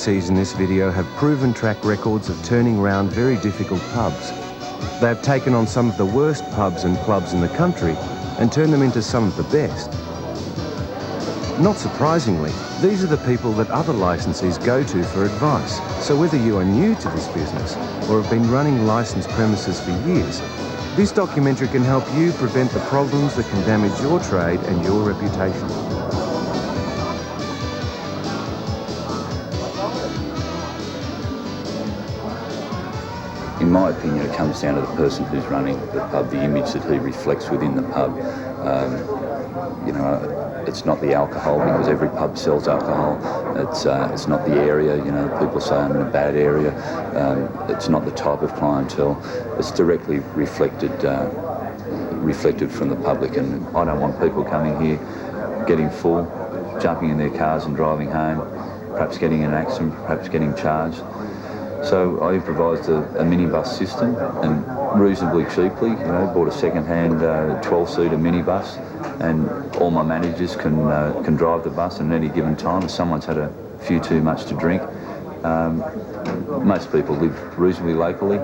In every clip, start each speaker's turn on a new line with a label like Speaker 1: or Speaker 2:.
Speaker 1: In this video have proven track records of turning round very difficult pubs. They have taken on some of the worst pubs and clubs in the country and turned them into some of the best. Not surprisingly, these are the people that other licensees go to for advice. So whether you are new to this business or have been running licensed premises for years, this documentary can help you prevent the problems that can damage your trade and your reputation.
Speaker 2: In my opinion, it comes down to the person who's running the pub, the image that he reflects within the pub. It's not the alcohol, because every pub sells alcohol. It's not the area, people say I'm in a bad area. It's not the type of clientele. It's directly reflected from the public, and I don't want people coming here getting full, jumping in their cars and driving home, perhaps getting in an accident, perhaps getting charged. So I improvised a minibus system, and reasonably cheaply, bought a second-hand 12-seater minibus, and all my managers can drive the bus, and at any given time, if someone's had a few too much to drink, most people live reasonably locally.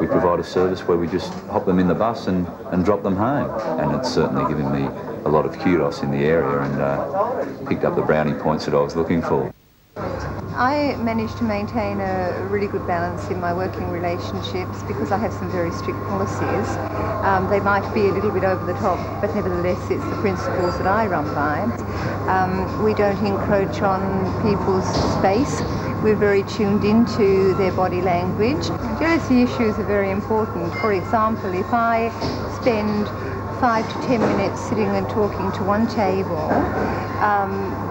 Speaker 2: We provide a service where we just hop them in the bus and drop them home, and it's certainly given me a lot of kudos in the area and picked up the brownie points that I was looking for.
Speaker 3: I managed to maintain a really good balance in my working relationships because I have some very strict policies. They might be a little bit over the top, but nevertheless it's the principles that I run by. We don't encroach on people's space. We're very tuned into their body language. Jealousy issues are very important. For example, if I spend 5 to 10 minutes sitting and talking to one table,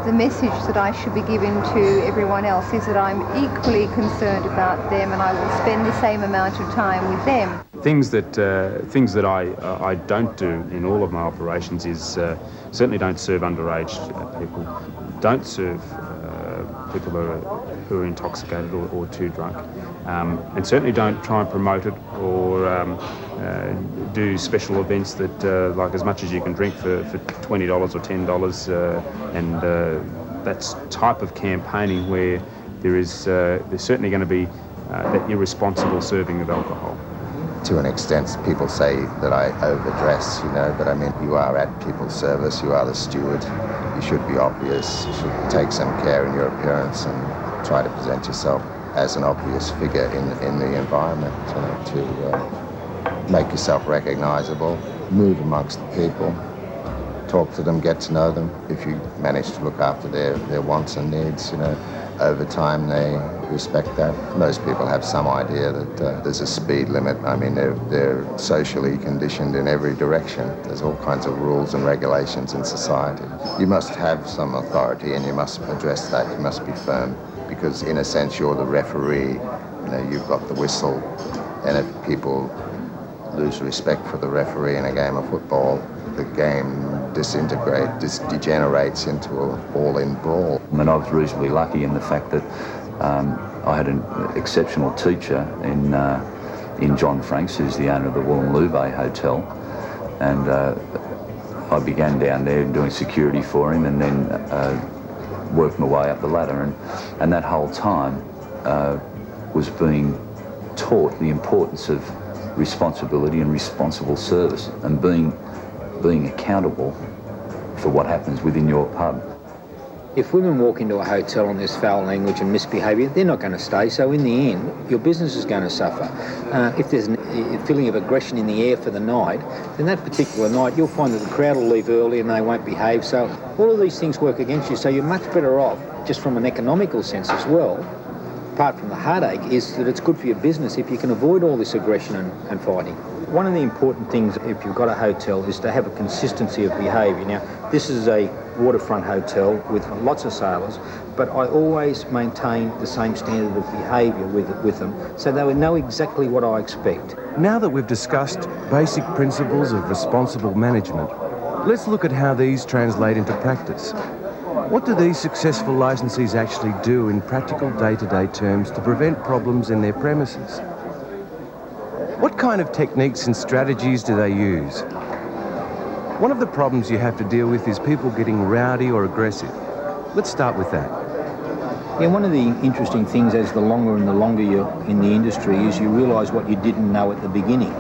Speaker 3: the message that I should be giving to everyone else is that I'm equally concerned about them and I will spend the same amount of time with them.
Speaker 4: Things that I don't do in all of my operations is certainly don't serve underage people, don't serve people who are intoxicated or too drunk, and certainly don't try and promote it or do special events that like as much as you can drink for $20 or $10, and that's type of campaigning where there's certainly going to be that irresponsible serving of alcohol.
Speaker 5: To an extent, people say that I overdress, but I mean, you are at people's service, you are the steward, you should be obvious, you should take some care in your appearance and try to present yourself as an obvious figure in the environment, to make yourself recognisable, move amongst the people, talk to them, get to know them. If you manage to look after their wants and needs, over time they respect that. Most people have some idea that there's a speed limit. I mean, they're socially conditioned in every direction. There's all kinds of rules and regulations in society. You must have some authority and you must address that. You must be firm, because in a sense you're the referee. You've got the whistle, and if people lose respect for the referee in a game of football, the game degenerates into an all-in brawl.
Speaker 2: I mean, I was reasonably lucky in the fact that I had an exceptional teacher in John Franks, who's the owner of the Wollongong Bay Hotel, and I began down there doing security for him, and then worked my way up the ladder, and that whole time was being taught the importance of responsibility and responsible service, and being accountable for what happens within your pub.
Speaker 6: If women walk into a hotel and there's foul language and misbehaviour, they're not going to stay, so in the end, your business is going to suffer. If there's a feeling of aggression in the air for the night, then that particular night you'll find that the crowd will leave early and they won't behave, so all of these things work against you, so you're much better off, just from an economical sense as well, apart from the heartache, is that it's good for your business if you can avoid all this aggression and fighting. One of the important things if you've got a hotel is to have a consistency of behaviour. Now, this is a waterfront hotel with lots of sailors, but I always maintain the same standard of behaviour with them, so they would know exactly what I expect.
Speaker 1: Now that we've discussed basic principles of responsible management, let's look at how these translate into practice. What do these successful licensees actually do in practical day-to-day terms to prevent problems in their premises? What kind of techniques and strategies do they use? One of the problems you have to deal with is people getting rowdy or aggressive. Let's start with that.
Speaker 6: Yeah, one of the interesting things as the longer you're in the industry is you realise what you didn't know at the beginning.